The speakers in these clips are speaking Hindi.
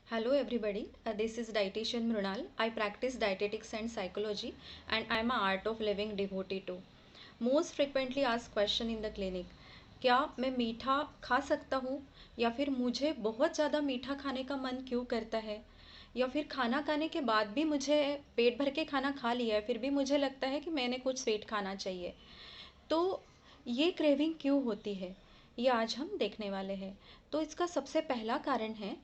Hello everybody, this is dietitian Mrunal. I practice dietetics and psychology and I am a art of living devotee too. Most frequently asked question in the clinic, क्या मैं मीठा खा सकता हूँ या फिर मुझे बहुत ज़्यादा मीठा खाने का मन क्यों करता है या फिर खाना खाने के बाद भी मुझे पेट भर के खाना खा लिया है फिर भी मुझे लगता है कि मैंने कुछ स्वीट खाना चाहिए। तो ये क्रेविंग क्यों होती है ये आज हम देखने वाले हैं। तो इसका सबसे पहला कारण है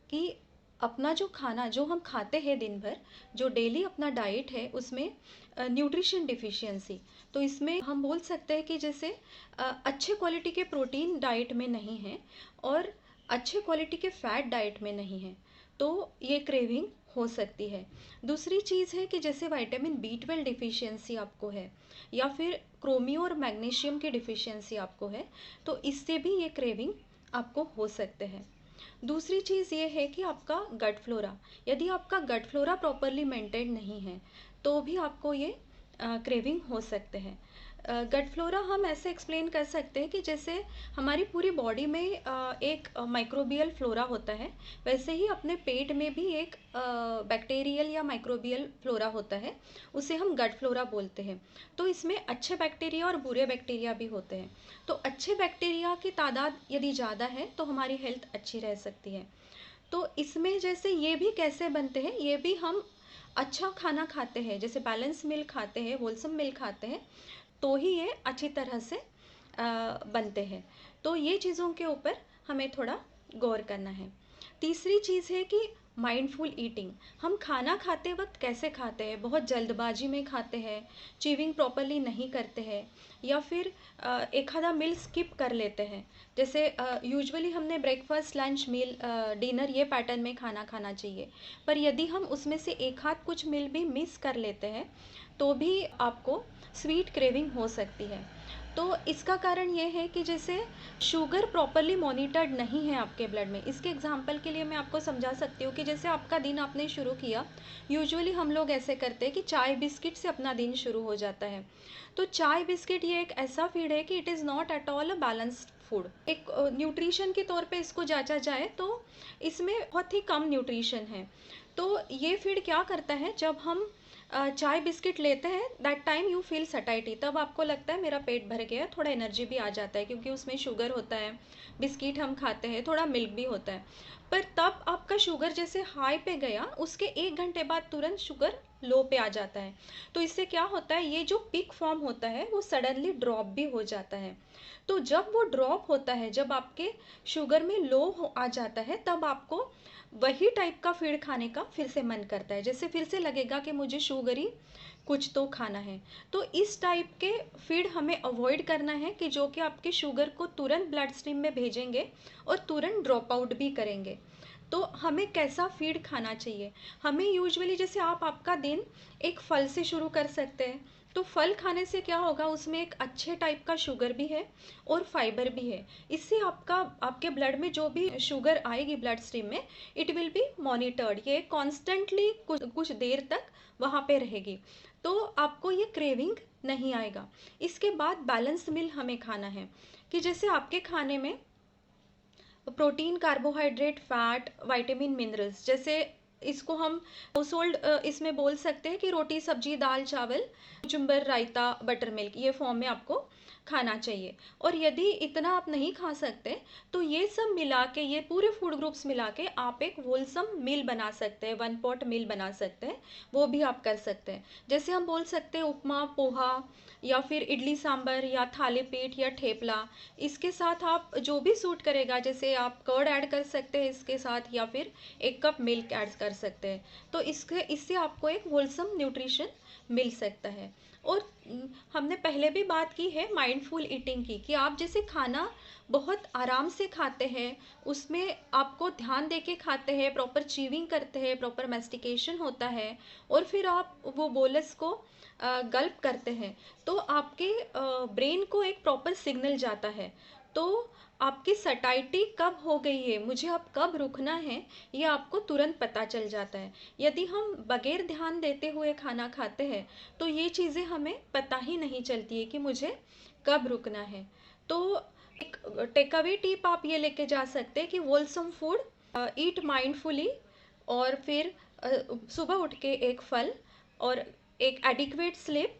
कि अपना जो खाना जो हम खाते हैं दिन भर, जो डेली अपना डाइट है उसमें न्यूट्रिशन डिफिशियंसी। तो इसमें हम बोल सकते हैं कि जैसे अच्छे क्वालिटी के प्रोटीन डाइट में नहीं है और अच्छे क्वालिटी के फैट डाइट में नहीं है, तो ये क्रेविंग हो सकती है। दूसरी चीज़ है कि जैसे विटामिन B12 डिफिशियंसी आपको है या फिर क्रोमियो और मैग्नीशियम की डिफिशियंसी आपको है, तो इससे भी ये क्रेविंग आपको हो सकते हैं। दूसरी चीज़ ये है कि आपका गट फ्लोरा, यदि आपका गट फ्लोरा प्रॉपरली मेंटेन नहीं है तो भी आपको ये क्रेविंग हो सकते हैं। गट फ्लोरा हम ऐसे एक्सप्लेन कर सकते हैं कि जैसे हमारी पूरी बॉडी में एक माइक्रोबियल फ्लोरा होता है, वैसे ही अपने पेट में भी एक बैक्टीरियल या माइक्रोबियल फ्लोरा होता है, उसे हम गट फ्लोरा बोलते हैं। तो इसमें अच्छे बैक्टीरिया और बुरे बैक्टीरिया भी होते हैं। तो अच्छे बैक्टीरिया की तादाद यदि ज़्यादा है तो हमारी हेल्थ अच्छी रह सकती है। तो इसमें जैसे ये भी कैसे बनते हैं, ये भी हम अच्छा खाना खाते हैं, जैसे बैलेंस मील खाते हैं, होलसम मील खाते हैं, तो ही ये अच्छी तरह से बनते हैं। तो ये चीज़ों के ऊपर हमें थोड़ा गौर करना है। तीसरी चीज़ है कि माइंडफुल ईटिंग। हम खाना खाते वक्त कैसे खाते हैं, बहुत जल्दबाजी में खाते हैं, चीविंग प्रॉपरली नहीं करते हैं या फिर एक आधा मील स्किप कर लेते हैं। जैसे यूजुअली हमने ब्रेकफास्ट लंच मील डिनर ये पैटर्न में खाना खाना चाहिए, पर यदि हम उसमें से एक आध कुछ मील भी मिस कर लेते हैं तो भी आपको स्वीट क्रेविंग हो सकती है। तो इसका कारण ये है कि जैसे शुगर प्रॉपरली मॉनिटर्ड नहीं है आपके ब्लड में। इसके एग्जांपल के लिए मैं आपको समझा सकती हूँ कि जैसे आपका दिन आपने शुरू किया, यूजुअली हम लोग ऐसे करते हैं कि चाय बिस्किट से अपना दिन शुरू हो जाता है। तो चाय बिस्किट ये एक ऐसा फीड है कि it is not at all a balanced food. एक न्यूट्रिशन के तौर पे इसको जांचा जाए तो इसमें बहुत ही कम न्यूट्रिशन है। तो ये फीड क्या करता है, जब हम चाय बिस्किट लेते हैं that time you feel satiety, तब आपको लगता है मेरा पेट भर गया, थोड़ा एनर्जी भी आ जाता है क्योंकि उसमें शुगर होता है, बिस्किट हम खाते हैं, थोड़ा मिल्क भी होता है। पर तब आपका शुगर जैसे हाई पे गया, उसके 1 घंटे बाद तुरंत शुगर लो पे आ जाता है। तो इससे क्या होता है, ये जो पीक फॉर्म होता है वो सडनली ड्रॉप भी हो जाता है। तो जब वो ड्रॉप होता है, जब आपके शुगर में लो आ जाता है, तब आपको वही टाइप का फीड खाने का फिर से मन करता है, जैसे फिर से लगेगा कि मुझे शुगरी कुछ तो खाना है। तो इस टाइप के फीड हमें अवॉइड करना है कि जो कि आपके शुगर को तुरंत ब्लड स्ट्रीम में भेजेंगे और तुरंत ड्रॉप आउट भी करेंगे। तो हमें कैसा फीड खाना चाहिए, हमें यूजुअली जैसे आप आपका दिन एक फल से शुरू कर सकते हैं। तो फल खाने से क्या होगा, उसमें एक अच्छे टाइप का शुगर भी है और फाइबर भी है। इससे आपका आपके ब्लड में जो भी शुगर आएगी ब्लड स्ट्रीम में, इट विल बी मॉनिटर्ड, ये कॉन्स्टेंटली कुछ देर तक वहाँ पे रहेगी, तो आपको ये क्रेविंग नहीं आएगा। इसके बाद बैलेंस मील हमें खाना है कि जैसे आपके खाने में protein, carbohydrate, fat, vitamin, minerals, जैसे इसको हम हाउस होल्ड इसमें बोल सकते हैं कि रोटी सब्जी दाल चावल चुम्बर रायता बटर मिल्क, ये फॉर्म में आपको खाना चाहिए। और यदि इतना आप नहीं खा सकते तो ये सब मिला के, ये पूरे फूड ग्रुप्स मिला के आप एक होलसम मील बना सकते हैं, वन पॉट मील बना सकते हैं, वो भी आप कर सकते हैं। जैसे हम बोल सकते हैं उपमा, पोहा या फिर इडली सांभर या थाली पीठ या ठेपला, इसके साथ आप जो भी सूट करेगा, जैसे आप कर्ड ऐड कर सकते हैं इसके साथ या फिर 1 कप मिल्क ऐड कर सकते हैं। तो इससे आपको एक होलसम न्यूट्रिशन मिल सकता है। और हमने पहले भी बात की है माइंडफुल ईटिंग की, कि आप जैसे खाना बहुत आराम से खाते हैं, उसमें आपको ध्यान दे के खाते हैं, प्रॉपर चीविंग करते हैं, प्रॉपर मेस्टिकेशन होता है, और फिर आप वो बोलस को गल्प करते हैं, तो आपके ब्रेन को एक प्रॉपर सिग्नल जाता है। तो आपकी सटाइटी कब हो गई है, मुझे अब कब रुकना है, ये आपको तुरंत पता चल जाता है। यदि हम बगैर ध्यान देते हुए खाना खाते हैं तो ये चीज़ें हमें पता ही नहीं चलती है कि मुझे कब रुकना है। तो एक टेक अवे टिप आप ये लेके जा सकते हैं कि होलसम फूड ईट माइंडफुली, और फिर सुबह उठ के एक फल, और एक एडिक्वेट स्लीप,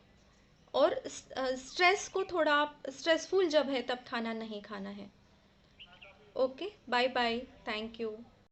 और स्ट्रेस को थोड़ा, स्ट्रेसफुल जब है तब खाना नहीं खाना है। Okay, bye bye, thank you.